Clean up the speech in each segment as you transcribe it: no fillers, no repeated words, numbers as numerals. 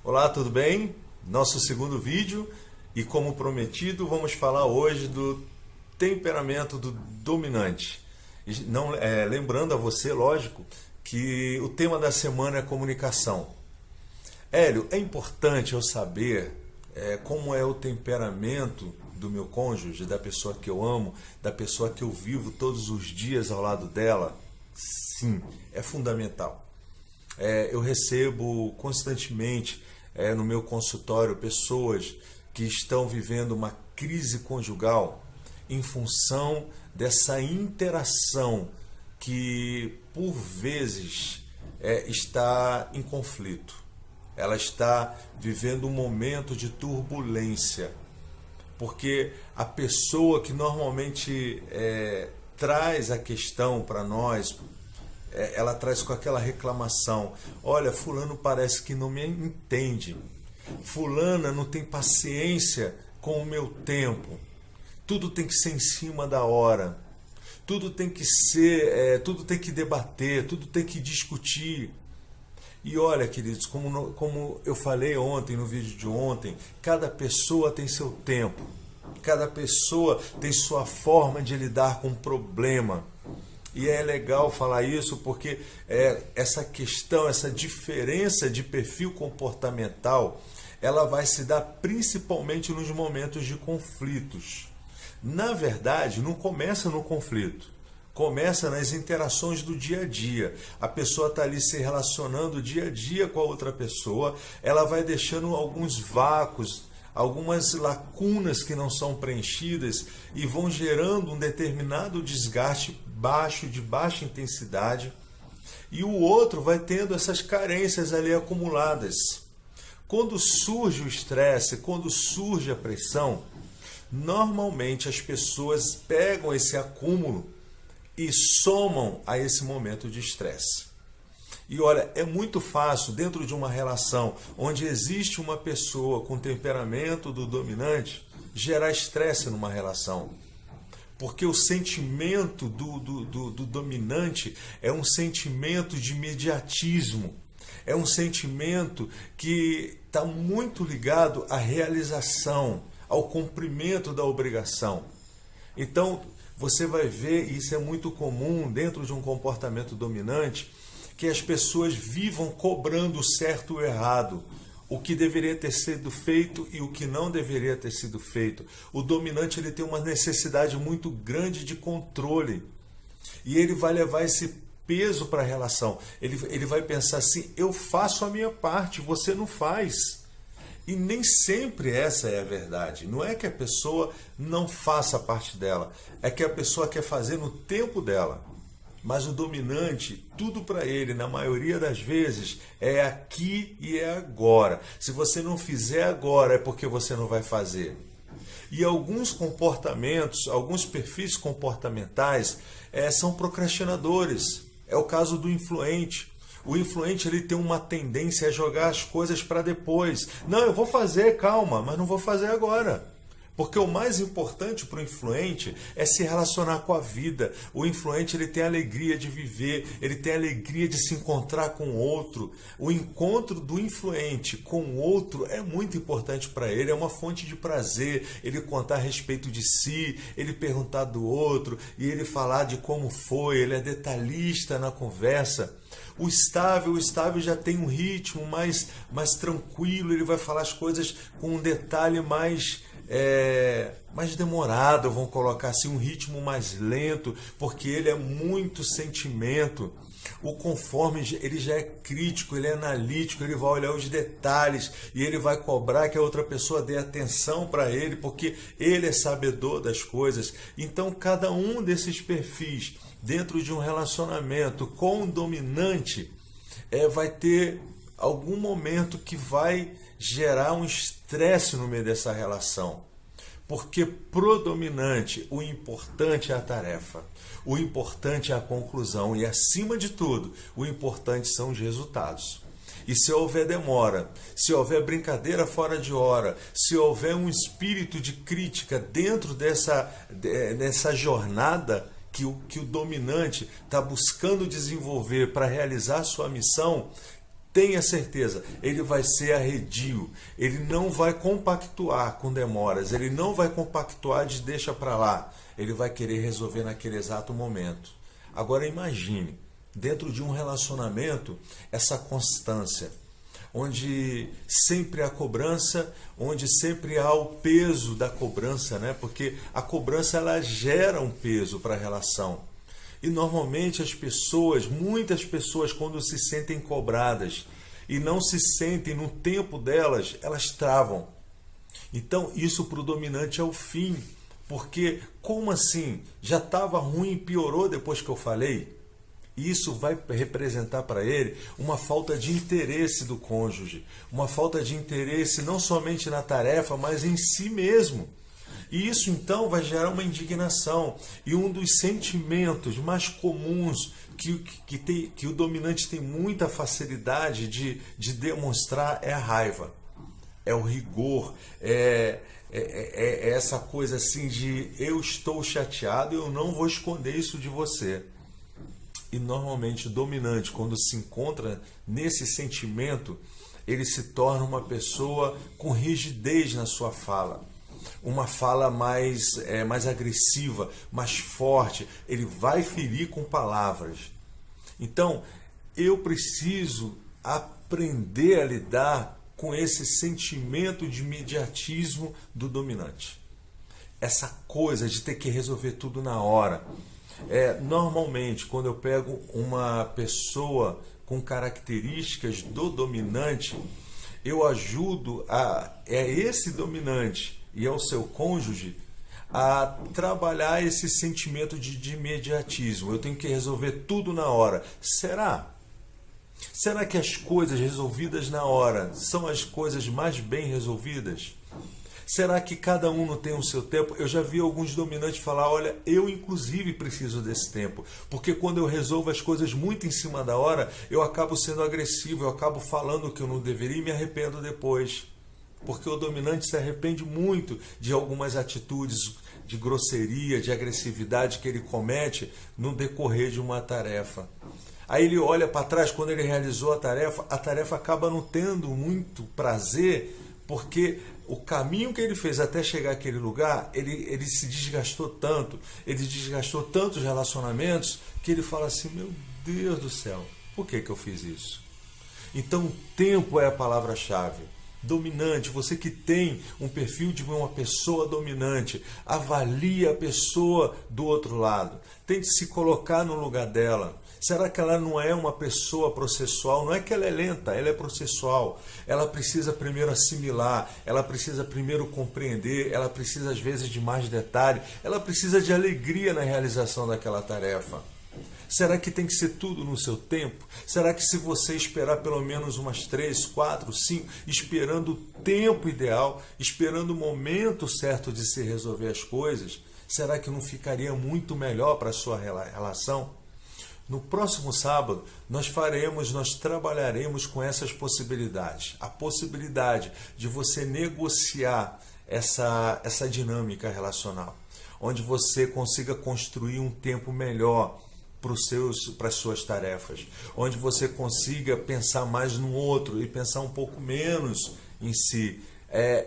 Olá, tudo bem? Nosso segundo vídeo e, como prometido, vamos falar hoje do temperamento do dominante. Não, lembrando a você, lógico, que o tema da semana é comunicação. Hélio, é importante eu saber como é o temperamento do meu cônjuge, da pessoa que eu amo, da pessoa que eu vivo todos os dias ao lado dela? Sim, é fundamental. Eu recebo constantemente no meu consultório pessoas que estão vivendo uma crise conjugal em função dessa interação que, por vezes, está em conflito. Ela está vivendo um momento de turbulência, porque a pessoa que normalmente traz a questão para nós, ela traz com aquela reclamação: olha, fulano parece que não me entende, fulana não tem paciência com o meu tempo, tudo tem que ser em cima da hora, tudo tem que ser, tudo tem que debater, tudo tem que discutir. E olha, queridos, como eu falei ontem, no vídeo de ontem, cada pessoa tem seu tempo, cada pessoa tem sua forma de lidar com o problema. E é legal falar isso porque essa questão, essa diferença de perfil comportamental, ela vai se dar principalmente nos momentos de conflitos. Na verdade, não começa no conflito, começa nas interações do dia a dia. A pessoa está ali se relacionando dia a dia com a outra pessoa, ela vai deixando alguns vácuos, algumas lacunas que não são preenchidas e vão gerando um determinado desgaste de baixa intensidade, e o outro vai tendo essas carências ali acumuladas. Quando surge o estresse, quando surge a pressão, normalmente as pessoas pegam esse acúmulo e somam a esse momento de estresse. E olha, é muito fácil dentro de uma relação onde existe uma pessoa com temperamento do dominante gerar estresse numa relação. Porque o sentimento do dominante é um sentimento de imediatismo, é um sentimento que está muito ligado à realização, ao cumprimento da obrigação. Então, você vai ver, e isso é muito comum dentro de um comportamento dominante, que as pessoas vivam cobrando o certo ou errado, o que deveria ter sido feito e o que não deveria ter sido feito. O dominante ele tem uma necessidade muito grande de controle. E ele vai levar esse peso para a relação. Ele vai pensar assim: eu faço a minha parte, você não faz. E nem sempre essa é a verdade. Não é que a pessoa não faça a parte dela, é que a pessoa quer fazer no tempo dela. Mas o dominante, tudo para ele, na maioria das vezes, é aqui e é agora. Se você não fizer agora, é porque você não vai fazer. E alguns comportamentos, alguns perfis comportamentais são procrastinadores. É o caso do influente. O influente ele tem uma tendência a jogar as coisas para depois. Não, eu vou fazer, calma, mas não vou fazer agora. Porque o mais importante para o influente é se relacionar com a vida. O influente ele tem a alegria de viver, ele tem a alegria de se encontrar com o outro. O encontro do influente com o outro é muito importante para ele, é uma fonte de prazer. Ele contar a respeito de si, ele perguntar do outro e ele falar de como foi, ele é detalhista na conversa. O estável já tem um ritmo mais tranquilo, ele vai falar as coisas com um detalhe mais demorado, vamos colocar assim, um ritmo mais lento, porque ele é muito sentimento. O conforme ele já é crítico, ele é analítico, ele vai olhar os detalhes e ele vai cobrar que a outra pessoa dê atenção para ele, porque ele é sabedor das coisas. Então, cada um desses perfis dentro de um relacionamento com o dominante vai ter algum momento que vai gerar um estresse no meio dessa relação. Porque pro dominante, o importante é a tarefa, o importante é a conclusão e, acima de tudo, o importante são os resultados. E se houver demora, se houver brincadeira fora de hora, se houver um espírito de crítica dentro dessa jornada que o dominante está buscando desenvolver para realizar sua missão, tenha certeza, ele vai ser arredio, ele não vai compactuar com demoras, ele não vai compactuar de deixa para lá, ele vai querer resolver naquele exato momento. Agora imagine, dentro de um relacionamento, essa constância, onde sempre há cobrança, onde sempre há o peso da cobrança, né? Porque a cobrança ela gera um peso para a relação. E normalmente as pessoas, muitas pessoas, quando se sentem cobradas e não se sentem no tempo delas, elas travam. Então isso para o dominante é o fim. Porque como assim? Já estava ruim e piorou depois que eu falei? Isso vai representar para ele uma falta de interesse do cônjuge, uma falta de interesse não somente na tarefa, mas em si mesmo. E isso então vai gerar uma indignação. E um dos sentimentos mais comuns que o dominante tem muita facilidade de demonstrar é a raiva, é o rigor, é essa coisa assim de eu estou chateado e eu não vou esconder isso de você. E normalmente o dominante, quando se encontra nesse sentimento, ele se torna uma pessoa com rigidez na sua fala. Uma fala mais agressiva, mais forte. Ele vai ferir com palavras. Então, eu preciso aprender a lidar com esse sentimento de imediatismo do dominante. Essa coisa de ter que resolver tudo na hora. Normalmente, quando eu pego uma pessoa com características do dominante, eu ajudo esse dominante e ao seu cônjuge a trabalhar esse sentimento de imediatismo. Eu tenho que resolver tudo na hora. Será? Será que as coisas resolvidas na hora são as coisas mais bem resolvidas? Será que cada um não tem o seu tempo? Eu já vi alguns dominantes falar, olha, eu inclusive preciso desse tempo, porque quando eu resolvo as coisas muito em cima da hora, eu acabo sendo agressivo, eu acabo falando o que eu não deveria e me arrependo depois. Porque o dominante se arrepende muito de algumas atitudes de grosseria, de agressividade que ele comete no decorrer de uma tarefa. Aí ele olha para trás, quando ele realizou a tarefa acaba não tendo muito prazer, porque o caminho que ele fez até chegar àquele lugar, ele se desgastou tanto, ele desgastou tantos relacionamentos, que ele fala assim, meu Deus do céu, por que eu fiz isso? Então, tempo é a palavra-chave. Dominante, você que tem um perfil de uma pessoa dominante, avalie a pessoa do outro lado. Tente se colocar no lugar dela. Será que ela não é uma pessoa processual? Não é que ela é lenta, ela é processual. Ela precisa primeiro assimilar, ela precisa primeiro compreender, ela precisa às vezes de mais detalhe, ela precisa de alegria na realização daquela tarefa. Será que tem que ser tudo no seu tempo? Será que se você esperar pelo menos umas 3, 4, 5, esperando o tempo ideal, esperando o momento certo de se resolver as coisas, será que não ficaria muito melhor para a sua relação? No próximo sábado, nós trabalharemos com essas possibilidades. A possibilidade de você negociar essa dinâmica relacional, onde você consiga construir um tempo melhor para as suas tarefas, onde você consiga pensar mais no outro e pensar um pouco menos em si,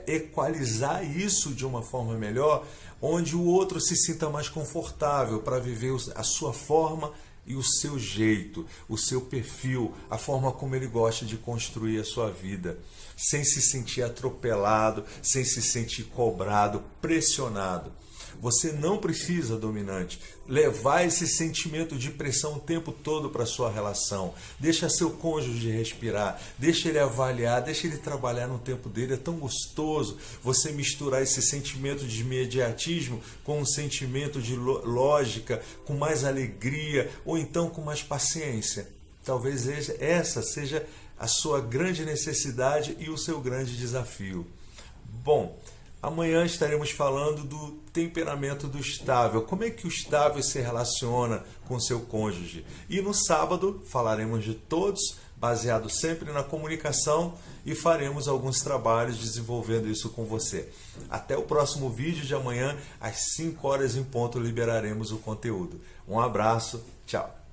equalizar isso de uma forma melhor, onde o outro se sinta mais confortável para viver a sua forma e o seu jeito, o seu perfil, a forma como ele gosta de construir a sua vida, sem se sentir atropelado, sem se sentir cobrado, pressionado. Você não precisa, dominante, levar esse sentimento de pressão o tempo todo para a sua relação. Deixa seu cônjuge respirar, deixa ele avaliar, deixa ele trabalhar no tempo dele. É tão gostoso você misturar esse sentimento de imediatismo com um sentimento de lógica, com mais alegria ou então com mais paciência. Talvez essa seja a sua grande necessidade e o seu grande desafio. Bom, amanhã estaremos falando do temperamento do estável. Como é que o estável se relaciona com seu cônjuge? E no sábado falaremos de todos, baseado sempre na comunicação, e faremos alguns trabalhos desenvolvendo isso com você. Até o próximo vídeo de amanhã, às 5 horas em ponto, liberaremos o conteúdo. Um abraço, tchau!